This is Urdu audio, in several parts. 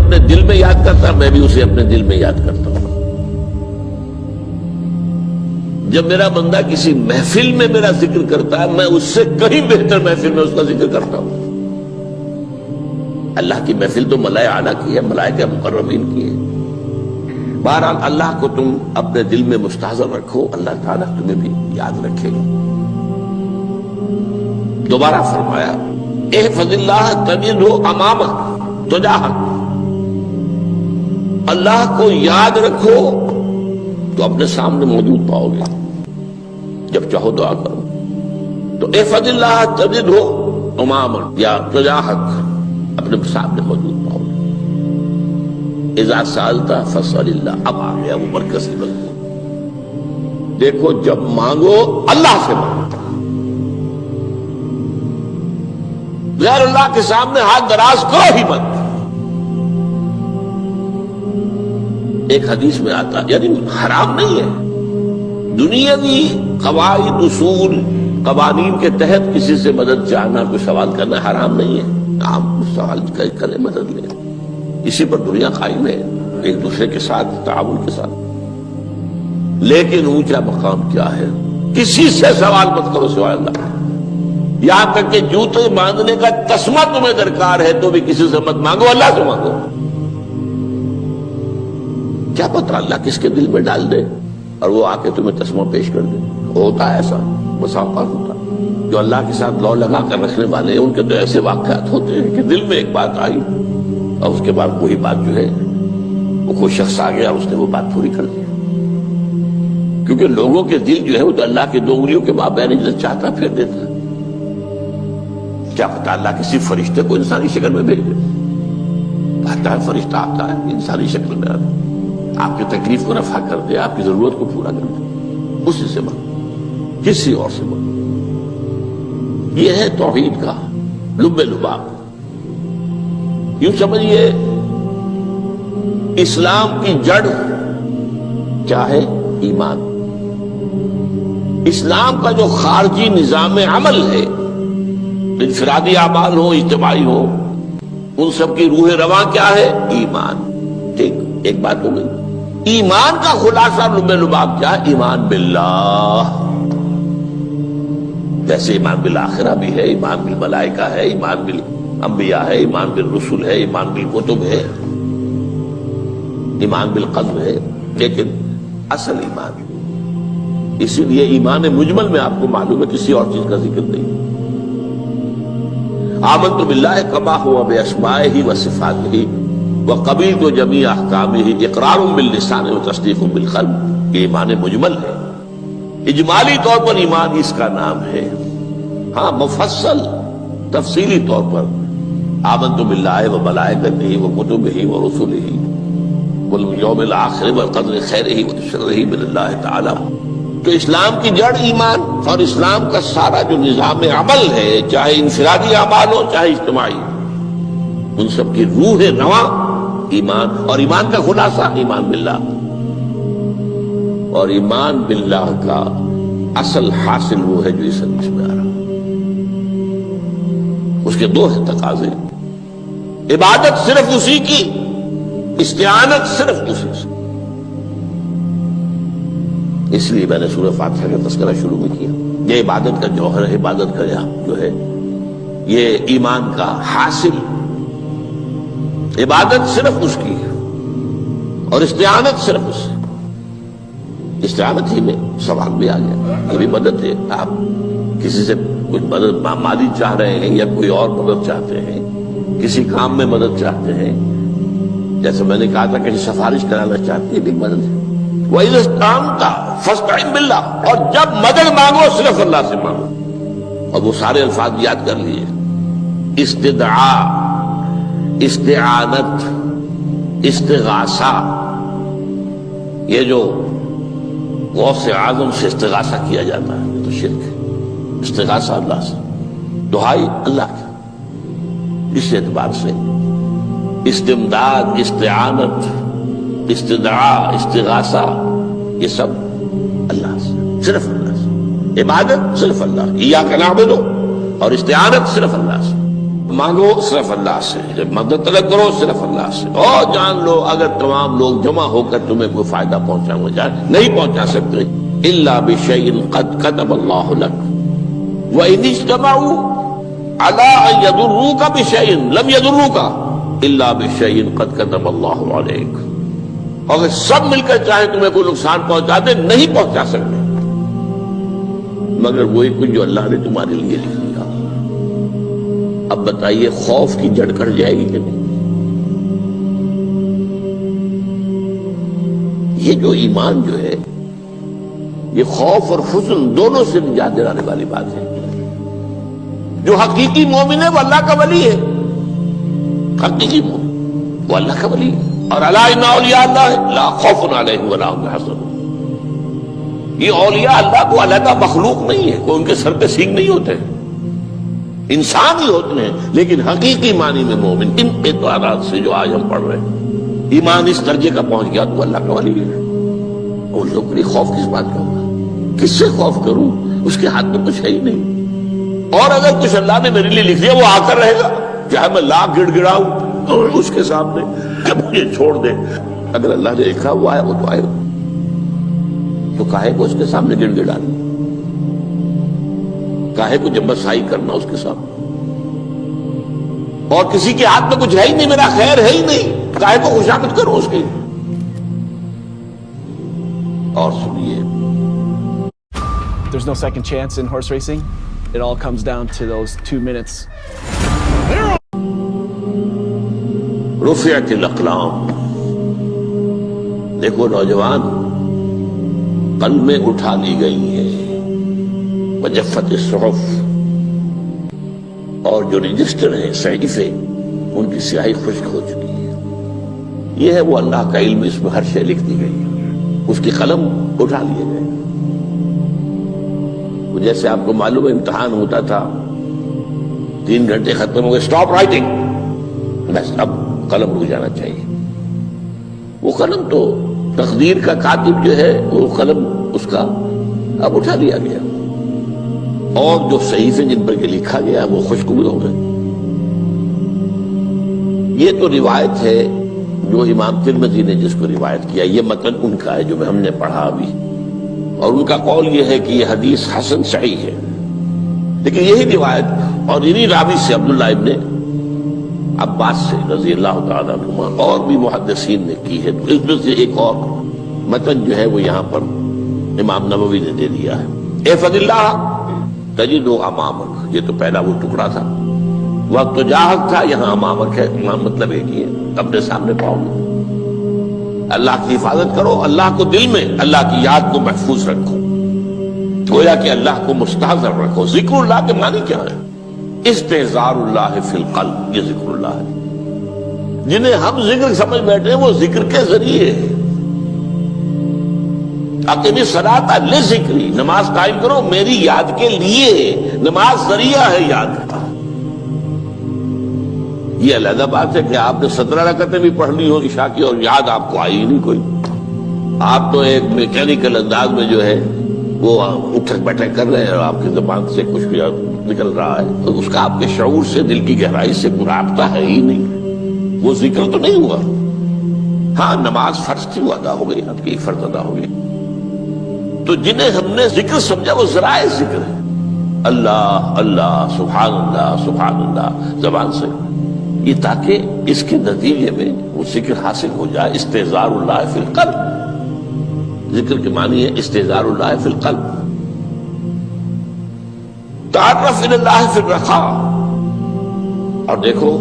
اپنے دل میں یاد کرتا میں بھی اسے اپنے دل میں یاد کرتا ہوں. جب میرا بندہ کسی محفل میں میرا ذکر کرتا ہے میں اس سے کہیں بہتر محفل میں اس کا ذکر کرتا ہوں. اللہ کی محفل تو ملائکہ اعلیٰ کی ہے، ملائکہ مقربین کی ہے. بہرحال اللہ کو تم اپنے دل میں مستحضر رکھو، اللہ تعالیٰ تمہیں بھی یاد رکھے گا. دوبارہ فرمایا احفظ اللہ تجدہ امامک تجاہک، اللہ کو یاد رکھو تو اپنے سامنے موجود پاؤ گے. جب چاہو دعا کرو تو احفظ اللہ تجدہ امامک یا تجاہک، اپنے سامنے موجود پاؤ گے. اذا سألت فاسأل اللہ، اب آ گیا وہ مرکزی مضمون. دیکھو جب مانگو اللہ سے مانگو، غیر اللہ کے سامنے ہاتھ دراز کرو ہی مت. ایک حدیث میں آتا یعنی حرام نہیں ہے، دنیاوی قواعد اصول قوانین کے تحت کسی سے مدد چاہنا، کوئی سوال کرنا حرام نہیں ہے. آپ سوال کریں، مدد لیں، اسی پر دنیا قائم ہے، ایک دوسرے کے ساتھ تعاون کے ساتھ. لیکن اونچا مقام کیا ہے؟ کسی سے سوال مت کرو سوائے اللہ. یہاں تک کہ جوتے باندھنے کا تسمہ تمہیں درکار ہے تو بھی کسی سے مت مانگو، اللہ سے مانگو. کیا پتہ اللہ کس کے دل میں ڈال دے اور وہ آ کے تمہیں تسمہ پیش کر دے. ہوتا ہے ایسا، بس اوقات ہوتا ہے. جو اللہ کے ساتھ لو لگا کر رکھنے والے ہیں ان کے تو ایسے واقعات ہوتے ہیں کہ دل میں ایک بات آئی اور اس کے بعد وہی بات جو ہے وہ کوئی شخص آ گیا اور اس نے وہ بات پوری کر دی. کیونکہ لوگوں کے دل جو ہے وہ تو اللہ کے دو انگلیوں کے مابین جو چاہتا پھیر دیتا ہے. کیا پتہ اللہ کسی فرشتے کو انسانی شکل میں بھیج دے. آتا ہے فرشتہ، آتا ہے انسانی شکل میں، آتا ہے آپ کی تکلیف کو رفع کر دے، آپ کی ضرورت کو پورا کر دے. اسی سے مانگو، کسی اور سے مانگو. یہ ہے توحید کا لب لباب. یوں سمجھیے اسلام کی جڑ کیا ہے؟ ایمان. اسلام کا جو خارجی نظام عمل ہے، انفرادی اعمال ہو اجتماعی ہو، ان سب کی روح رواں کیا ہے؟ ایمان. ٹھیک، ایک بات ہو گئی. ایمان کا خلاصہ لب لباب کیا ہے؟ ایمان باللہ. ویسے ایمان بالآخرہ بھی ہے، ایمان بالملائکہ ہے، ایمان بالانبیاء ہے، ایمان بالرسل ہے، ایمان بالکتب ہے، ایمان بالقلب ہے. لیکن اصل ایمان، اسی لیے ایمان مجمل میں آپ کو معلوم ہے کسی اور چیز کا ذکر نہیں. آمنت باللہ کما ہوا باسمائہ وصفاتہ وقبلت جمیع احکامہ اقرار باللسان وتصدیق بالقلب. یہ ایمان مجمل ہے. اجمالی طور پر ایمان اس کا نام ہے. ہاں مفصل تفصیلی طور پر آمنت باللہ وملائکتہ وکتبہ ورسلہ والیوم الآخر والقدر خیرہ وشرہ من اللہ تعالی. تو اسلام کی جڑ ایمان، اور اسلام کا سارا جو نظام عمل ہے، چاہے انفرادی اعمال ہو چاہے اجتماعی، ان سب کی روح رواں ایمان. اور ایمان کا خلاصہ ایمان باللہ. اور ایمان باللہ کا اصل حاصل وہ ہے جو اس حدیث میں آ رہا. اس کے دو ہیں تقاضے. عبادت صرف اسی کی، استعانت صرف اسی سے. اس لیے میں نے سورہ فاتحہ کا تذکرہ شروع میں کیا. یہ عبادت کا جوہر ہے، عبادت کا جو ہے یہ ایمان کا حاصل. عبادت صرف اس کی ہے اور استعانت صرف اس سے. استعانت ہی میں سوال بھی آ گیا، یہ بھی مدد ہے. آپ کسی سے کچھ مدد مالی چاہ رہے ہیں یا کوئی اور مدد چاہتے ہیں، کسی کام میں مدد چاہتے ہیں، جیسے میں نے کہا تھا کہ سفارش کرانا چاہتے ہیں، بھی مدد ہے. وَإِذَا اسْتَعَنْتَ فَاسْتَعِنْ بِاللَّهِ. اور جب مدد مانگو صرف اللہ سے مانگو. اور وہ سارے الفاظ یاد کر لیجیے: استدعاء، استعانت، استغاثہ. یہ جو غوث اعظم سے استغاثہ کیا جاتا ہے یہ تو شرک ہے. استغاثہ اللہ سے، دعائی اللہ کی. اس اعتبار سے استمداد، استعانت، استدعاء، استغاثہ یہ سب اللہ سے، صرف اللہ سے. عبادت صرف اللہ، ایاک نعبد، اور استعانت صرف اللہ سے. مانگو صرف اللہ سے، جب مدد طلب کرو صرف اللہ سے، اور جان لو اگر تمام لوگ جمع ہو کر تمہیں کوئی فائدہ پہنچانا چاہے نہیں پہنچا سکتے، الا بشیء قد کتب اللہ لک وان اجتمعوا علی ان یضروک بشیء لم یضروک الا بشیء قد کتب اللہ علیک، اگر سب مل کر چاہیں تمہیں کوئی نقصان پہنچا دے نہیں پہنچا سکتے مگر وہی کچھ جو اللہ نے تمہارے لیے لکھ دیا۔ اب بتائیے خوف کی جڑ کٹ جائے گی کہ نہیں؟ یہ جو ایمان جو ہے یہ خوف اور حزن دونوں سے نجات دلانے والی بات ہے۔ جو حقیقی مومن ہے وہ اللہ کا ولی ہے، حقیقی مومن وہ اللہ کا ولی ہے، اور الا ان اولیاء اللہ لا خوف علیہم ولا هم يحزنون۔ یہ اولیاء اللہ کو علیحدہ مخلوق نہیں ہے، کوئی ان کے سر پہ سینگ نہیں ہوتے، انسان ہی ہوتے ہیں، لیکن حقیقی معنی میں مومن ان اعتبارات سے جو آج ہم پڑھ رہے ہیں ایمان اس درجے کا پہنچ گیا تو اللہ کا ولی ہے۔ ان لوگوں کے خوف کس بات کا ہوگا؟ کس سے خوف کروں؟ اس کے ہاتھ میں کچھ ہے ہی نہیں، اور اگر کچھ اللہ نے میرے لیے لکھ دیا وہ آ کر رہے گا، چاہے میں لاکھ گڑ گڑاؤں تو اس کے سامنے کہ مجھے چھوڑ دے، اگر اللہ نے لکھا وہ آیا وہ تو آئے گا، تو کاہے کو اس کے سامنے گڑ گڑانا، کاہے کو جمبسائی کرنا اس کے سامنے، اور کسی کے ہاتھ میں کچھ ہے ہی نہیں، میرا خیر ہے ہی نہیں، کاہے کو خوشامد کرو اس کی۔ اور سنیے، There's no second chance in horse racing. It all comes down to those 2 minutes. رفعت الاقلام، دیکھو نوجوان، قلمیں اٹھا لی گئی ہیں، وجفت الصحف، اور جو رجسٹر ہیں صحیفے ان کی سیاہی خشک ہو چکی ہے۔ یہ ہے وہ اللہ کا علم، اس میں ہر شے لکھ دی گئی ہے، اس کی قلم اٹھا لیے گئے۔ جیسے آپ کو معلوم ہے امتحان ہوتا تھا، 3 گھنٹے ختم ہو گئے، اسٹاپ رائٹنگ، بس اب قلم رک جانا چاہیے۔ وہ قلم تو تقدیر کا کاتب جو ہے وہ قلم اس کا اب اٹھا لیا گیا، اور جو صحیفے جن پر یہ لکھا گیا وہ خشک ہو گئے۔ یہ تو روایت ہے جو امام ترمذی نے جس کو روایت کیا، یہ متن ان کا ہے جو ہم نے پڑھا ابھی، اور ان کا قول یہ ہے کہ یہ حدیث حسن صحیح ہے، لیکن یہی روایت اور انہی راوی سے عبداللہ ابن عباس سے رضی اللہ تعالیٰ عنہما اور بھی محدثین نے کی ہے، تو اس میں سے ایک اور متن جو ہے وہ یہاں پر امام نووی نے دے دیا ہے۔ احفظ اللہ تجدہ امامک، یہ تو پہلا وہ ٹکڑا تھا، وقت تو جاہک تھا، یہاں امامک ہے، امام مطلب ایک ہی ہے، اپنے سامنے پاؤ گے۔ اللہ کی حفاظت کرو، اللہ کو دل میں، اللہ کی یاد کو محفوظ رکھو، گویا کہ اللہ کو مستحضر رکھو۔ ذکر اللہ کے معنی کیا ہے؟ استحضار اللہ فی القلب، یہ ذکر اللہ ہے۔ جنہیں ہم ذکر سمجھ بیٹھے ہیں وہ ذکر کے ذریعے ہے۔ اقیم الصلاۃ لذکری، نماز قائم کرو میری یاد کے لیے، نماز ذریعہ ہے یاد کا۔ یہ علیحدہ بات ہے کہ آپ نے 17 رکعتیں بھی پڑھ لی ہو عشاء کی اور یاد آپ کو آئی ہی نہیں کوئی، آپ تو ایک میکینیکل انداز میں جو ہے وہ اٹھک بیٹھک کر رہے ہیں اور آپ کی زبان سے کچھ بھی نکل رہا ہے، تو اس کا آپ کے شعور سے، دل کی گہرائی سے کوئی رابطہ ہے ہی نہیں، وہ ذکر تو نہیں ہوا۔ ہاں نماز فرض تھی وہ ادا ہو گئی، آپ کی فرض ادا ہو گئی۔ تو جنہیں ہم نے ذکر سمجھا وہ ذرائع ذکر ہے، اللہ اللہ سبحان اللہ زبان سے، یہ تاکہ اس کے نتیجے میں وہ ذکر حاصل ہو جائے۔ استحضار اللہ فی القلب، ذکر کے معنی ہے استحضار اللہ فی القلب۔ تعرف الی اللہ فی الرخاء، اور دیکھو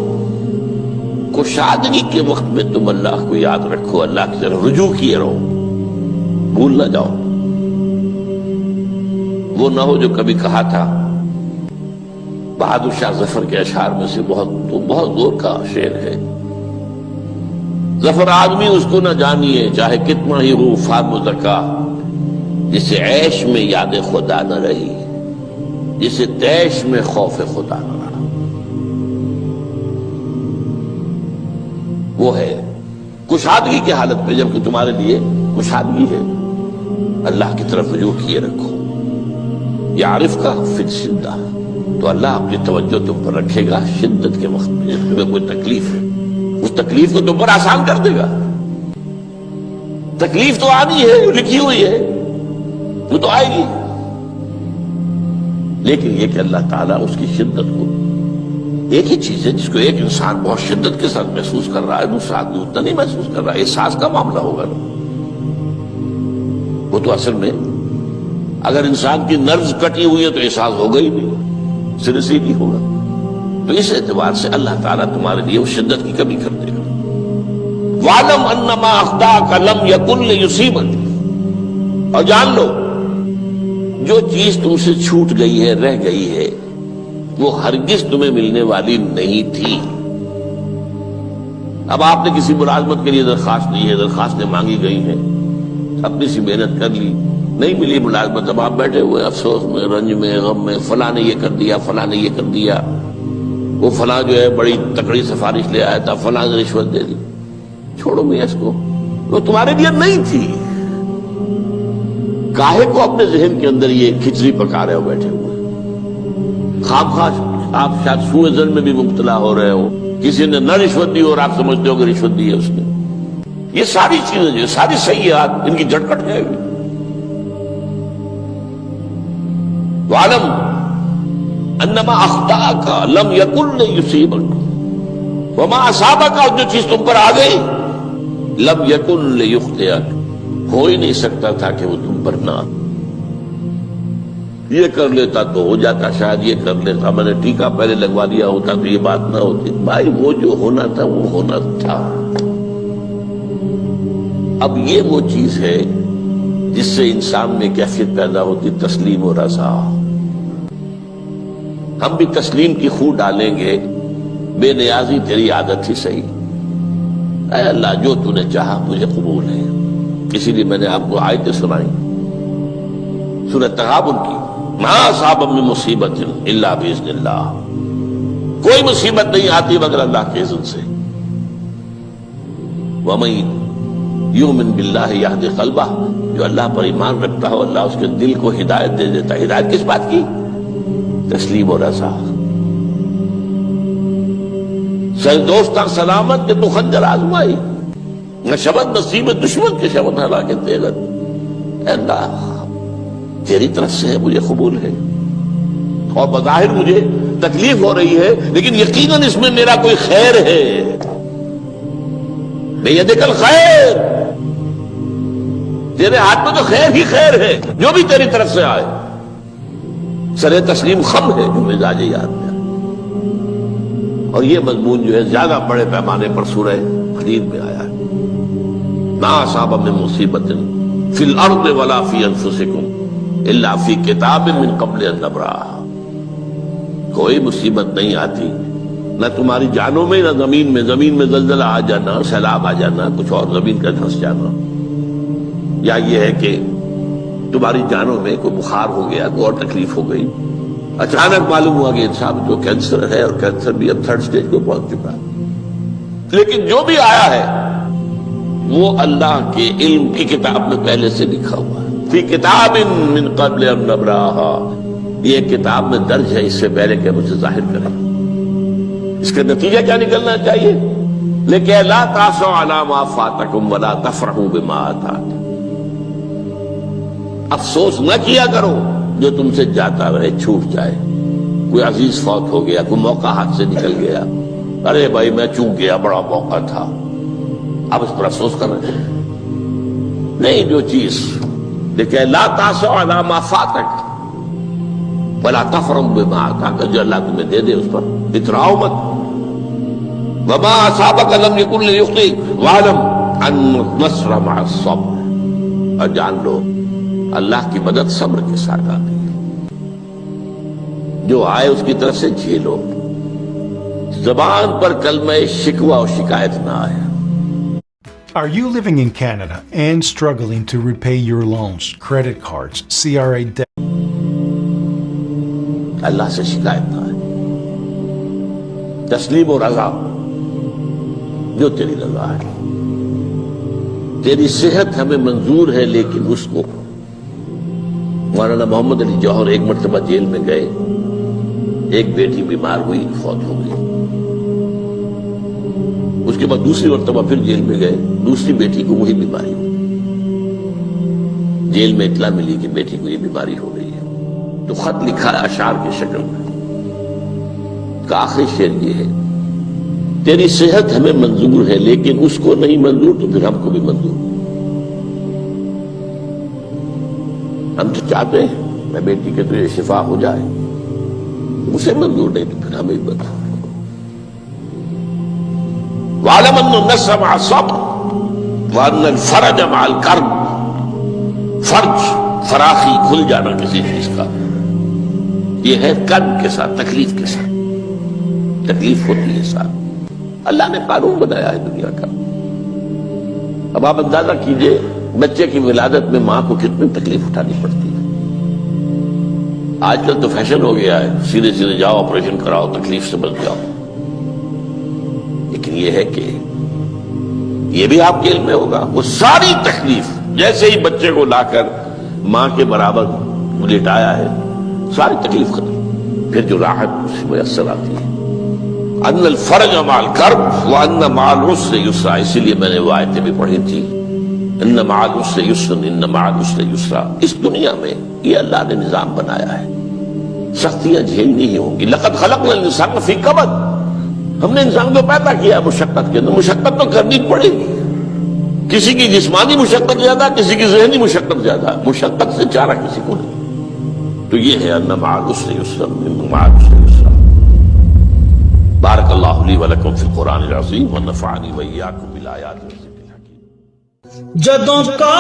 کشادگی کے وقت میں تم اللہ کو یاد رکھو، اللہ کی طرف رجوع کیے رہو، بھول نہ جاؤ۔ وہ نہ ہو جو کبھی کہا تھا، بہادر شاہ ظفر کے اشعار میں سے بہت زور کا شعر ہے، ظفر آدمی اس کو نہ جانیے چاہے کتنا ہی ہو فام و زکا، جسے عیش میں یاد خدا نہ رہی، جسے تیش میں خوف خدا نہ رہا۔ وہ ہے کشادگی کی حالت میں، جبکہ تمہارے لیے کشادگی ہے، اللہ کی طرف رجوع کیے رکھو۔ یعرف کا فی الشدہ، تو اللہ اپنی توجہ تم پر رکھے گا شدت کے وقت میں، جب تمہیں کوئی تکلیف ہے اس تکلیف کو تم پر آسان کر دے گا۔ تکلیف تو آنی ہے، جو لکھی ہوئی ہے وہ تو آئے گی، لیکن یہ کہ اللہ تعالیٰ اس کی شدت کو، ایک ہی چیز ہے جس کو ایک انسان بہت شدت کے ساتھ محسوس کر رہا ہے، دوسرا آدمی اتنا نہیں محسوس کر رہا ہے، احساس کا معاملہ ہوگا نا۔ وہ تو اصل میں اگر انسان کی نرز کٹی ہوئی ہے تو احساس ہوگا ہی نہیں، سرے سے نہیں ہوگا۔ تو اس اعتبار سے اللہ تعالیٰ تمہارے لیے اس شدت کی کمی کر دے گا۔ وَاعْلَمْ أَنَّمَا أَخْطَأَكَ لَمْ يَكُنْ لِيُصِيبَكَ، اور جان لو جو چیز تم سے چھوٹ گئی ہے، رہ گئی ہے، وہ ہرگز تمہیں ملنے والی نہیں تھی۔ اب آپ نے کسی ملازمت کے لیے درخواست دی ہے، درخواستیں مانگی گئی ہیں، اپنی سی محنت کر لی، نہیں ملی ملازمت، اب آپ بیٹھے ہوئے افسوس میں، رنج میں، غم میں، فلاں نے یہ کر دیا، فلاں نے یہ کر دیا، وہ فلاں جو ہے بڑی تکڑی سفارش لے آیا تھا، فلاں نے رشوت دے دی۔ چھوڑو میاں اس کو، وہ تمہارے لیے نہیں تھی۔ کاہے کو اپنے ذہن کے اندر یہ کھچڑی پکا رہے ہو بیٹھے ہوئے؟ خواہ آپ شاید سوء ظن میں بھی مبتلا ہو رہے ہو، کسی نے نہ رشوت دی اور آپ سمجھتے ہو کہ رشوت دی ہے اس نے۔ یہ ساری چیزیں جو ساری سیئات، ان کی جھٹپٹ ہے۔ وَاعْلَمْ أَنَّمَا أَخْطَأَكَ لَمْ يَكُنْ لِيُصِيبَكَ وَمَا أَصَابَكَ، اور جو چیز تم پر آ گئی، لَمْ يَكُنْ لِيُخْطِئَكَ، ہو ہی نہیں سکتا تھا کہ وہ تم پر نہ۔ یہ کر لیتا تو ہو جاتا، شاید یہ کر لیتا، میں نے ٹیکا پہلے لگوا دیا ہوتا تو یہ بات نہ ہوتی۔ بھائی وہ جو ہونا تھا وہ ہونا تھا۔ اب یہ وہ چیز ہے جس سے انسان میں کیفیت پیدا ہوتی، تسلیم و رضا۔ ہم بھی تسلیم کی خو ڈالیں گے، بے نیازی تیری عادت ہی صحیح، اے اللہ جو تو نے چاہا مجھے قبول ہے۔ اسی لیے میں نے آپ کو آیتیں سنائی سورۃ تغابن کی، ما اصاب من مصیبت الا باذن اللہ، کوئی مصیبت نہیں آتی مگر اللہ کے اذن سے۔ وَمَن یؤمن باللہ یہد قلبہ، جو اللہ پر ایمان رکھتا ہو اللہ اس کے دل کو ہدایت دے دیتا ہے۔ ہدایت کس بات کی؟ تسلیم و رضا۔ دوستاں سلامت کے تو خنجر آزمائی، نہ شبد نصیب دشمن کے شبد ہلاکے تیغت۔ اے اللہ تیری طرف سے ہے، مجھے قبول ہے، اور بظاہر مجھے تکلیف ہو رہی ہے لیکن یقیناً اس میں میرا کوئی خیر ہے۔ بیدک الخیر، تیرے ہاتھ میں تو خیر ہی خیر ہے، جو بھی تیری طرف سے آئے۔ سر تسلیم خم ہے جو مزاج یاد میں، اور یہ مضمون جو ہے زیادہ بڑے پیمانے پر سورہ حدید میں آیا ہے۔ ما اصاب من مصیبت فی الارض ولا فی انفسکم الا فی کتاب من قبل ان نبرأها، کوئی مصیبت نہیں آتی نہ تمہاری جانوں میں نہ زمین میں، زمین میں زلزلہ آ جانا، سیلاب آ جانا، کچھ اور زمین کا دھنس جانا، یا یہ ہے کہ تمہاری جانوں میں کوئی بخار ہو گیا، کوئی اور تکلیف ہو گئی، اچانک معلوم ہوا کہ انسان جو کینسر ہے، اور کینسر بھی اب 3rd سٹیج کو پہنچ چکا ہے، لیکن جو بھی آیا ہے وہ اللہ کے علم کی کتاب میں پہلے سے لکھا ہوا ہے۔ فی کتاب من قبل ان نبرأها، یہ کتاب میں درج ہے اس سے پہلے کہ ہم اسے ظاہر کریں۔ اس کا نتیجہ کیا نکلنا چاہیے؟ لیکن لا تأسوا علی ما فاتکم ولا تفرحوا بما آتاکم، افسوس نہ کیا کرو جو تم سے جاتا رہے، چھوٹ جائے، کوئی عزیز فوت ہو گیا، کوئی موقع ہاتھ سے نکل گیا، ارے بھائی میں چوک گیا، بڑا موقع تھا، اب اس پر افسوس کر رہے ہیں۔ نہیں، جو چیز لیکن لا تأسوا علی ما فاتک ولا تفرحوا بما آتاک، جو اللہ تمہیں دے دے اس پر اتراؤ مت۔ وما اصابک لم یکن لیخطئک واعلم ان النصر مع الصبر، اور جان لو اللہ کی مدد صبر کے ساتھ آتی ہے، جو آئے اس کی طرف سے جھیلو، زبان پر کلمہ شکوہ اور شکایت نہ آئے۔ Are you living in Canada and struggling to repay your loans, credit cards, CRA debt? اللہ سے شکایت نہ آئے، تسلیم و رضا، جو تیری رضا ہے۔ تیری صحت ہمیں منظور ہے لیکن اس کو، مولانا محمد علی جوہر ایک مرتبہ جیل میں گئے، ایک بیٹی بیمار ہوئی، فوت ہو گئی، اس کے بعد دوسری مرتبہ پھر جیل میں گئے، دوسری بیٹی کو وہی بیماری ہوئی، جیل میں اطلاع ملی کہ بیٹی کو یہ بیماری ہو گئی ہے، تو خط لکھا ہے اشعار کی شکل میں، کا آخری شعر یہ ہے: تیری صحت ہمیں منظور ہے لیکن اس کو نہیں منظور تو پھر ہم کو بھی منظور، ہم تو چاہتے ہیں میں بیٹی کے تجھے شفا ہو جائے، اسے منظور نہیں تو پھر ہمیں بھی بتا۔ وَعْلَمْ أَنَّ النَّصْرَ مَعَ الصَّبْرِ وَأَنَّ الْفَرَجَ مَعَ الْكَرْبِ، فرج، فراخی، کھل جانا کسی چیز کا، یہ ہے کرب کے ساتھ، تکلیف کے ساتھ، تکلیف ہوتی ہے ساتھ۔ اللہ نے قانون بنایا ہے دنیا کا۔ اب آپ اندازہ کیجئے بچے کی ولادت میں ماں کو کتنی تکلیف اٹھانی پڑتی ہے۔ آج کل تو فیشن ہو گیا ہے، سیدھے سیدھے جاؤ، آپریشن کراؤ، تکلیف سے بچ جاؤ، لیکن یہ ہے کہ یہ بھی آپ کے علم میں ہوگا، وہ ساری تکلیف جیسے ہی بچے کو لا کر ماں کے برابر لٹایا ہے، ساری تکلیف ختم، پھر جو راحت اس سے میسر آتی ہے۔ ان الفرج مع الکرب وان مع العسر یسرا، اسی لیے میں نے وہ آیتیں بھی پڑھی تھی، ان مع العسر یسرا، ان مع العسر یسرا۔ اس دنیا میں یہ اللہ نے نظام بنایا ہے، سختیاں جھیلنی ہی ہوں گی۔ لقد خلقنا الانسان فی کبد، ہم نے انسان کو پیدا کیا مشقت کے اندر، مشقت تو کرنی پڑے گی، کسی کی جسمانی مشقت زیادہ، کسی کی ذہنی مشقت زیادہ، مشقت سے چارہ کسی کو نہیں۔ تو یہ ہے ان مع العسر یسرا، ان مع العسر یسرا۔ بارک اللہ لی ولکم فی القرآن العظیم ونفعنی وإیاکم بالآیات والذکر الحکیم۔ جدوں کا